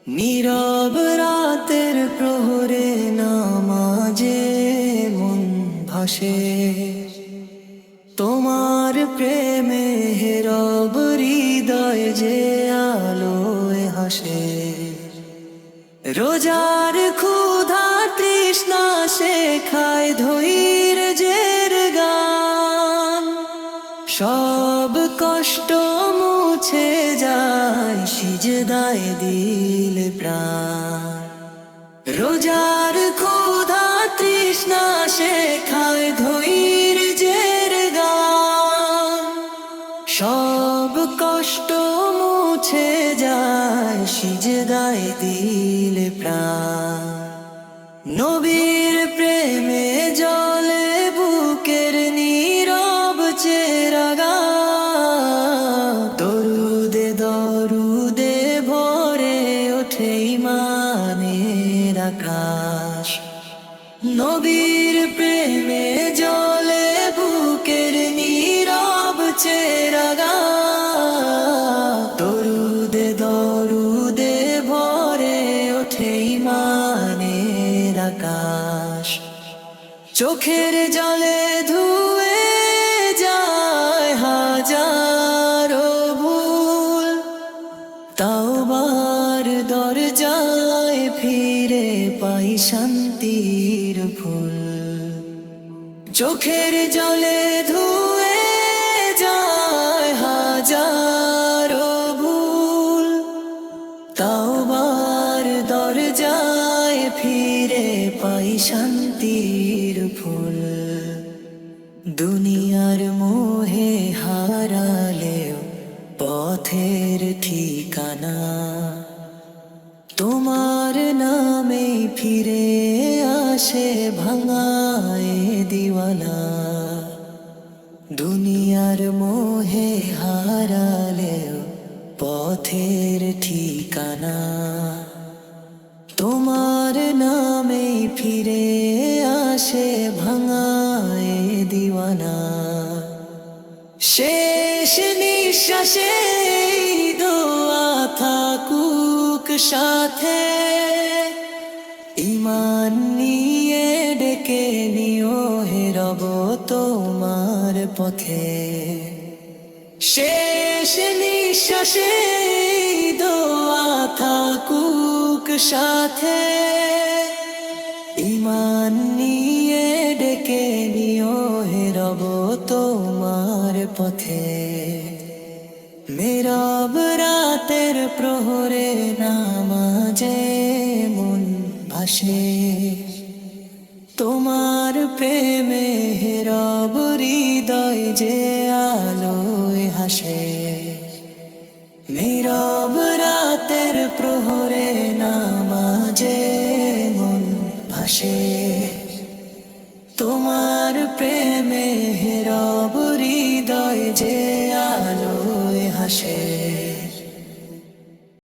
নীরব রাতের প্রহরে নামাজে মন ভাসে, তোমার প্রেমে রব হৃদয় যে আলোয় হাসে। রোজার ক্ষুধা তৃষ্ণা শেখায় ধৈর্যের গান, সব কষ্ট মুছে যায় সিজদায় দিল প্রাণ। রোজার ক্ষুধা তৃষ্ণা শেখায় ধৈর্যের গান, সব কষ্ট মুছে যায় সিজদায় দিল প্রাণ। নবীর প্রেমে জলে বুকের নীরব চেরাগা, দরুদে দরুদে ভরে ওঠে ঈমানের আকাশ। নবীর প্রেমে জলে বুকের নীরব চেরাগা, দরুদে দরুদে ভরে ওঠে ঈমানের আকাশ। চোখের জলে ধুয়ে যায় হাজারো ভুল, তাওবার দরজায় ফিরে পাই শান্তির ফুল। চোখের জলে ধুয়ে যায় হাজারো ভুল, তাওবার দরজায় ফিরে পাই শান্তির ফুল। দুনিয়ার মোহে হারালেও পথের ঠিকানা, তোমার নামে ফিরে আসে ভাঙায় দিওয়ানা। দুনিয়ার মোহে হারালেও পথের ঠিকানা, তোমার নামে ফিরে আসে ভাঙায় দিওয়ানা। শেষ নিঃশ্বাসে দোয়া থাকুক সাথে, ঈমান নিয়ে ডেকে নিও হে রব তোমার পথে। শেষ নিঃশ্বাসে দোয়া থাকুক সাথে, ঈমান নিয়ে ডেকে নিও হে রব তোমার পথে। নীরব রাতের প্রহরে নামাজে মন ভাসে, তোমার প্রেমে রব হৃদয় যে আলোয় হাসে। নীরব রাতের প্রহরে নামাজে মন ভাসে, তোমার প্রেমে রব হৃদয় যে আলোয় হাসে।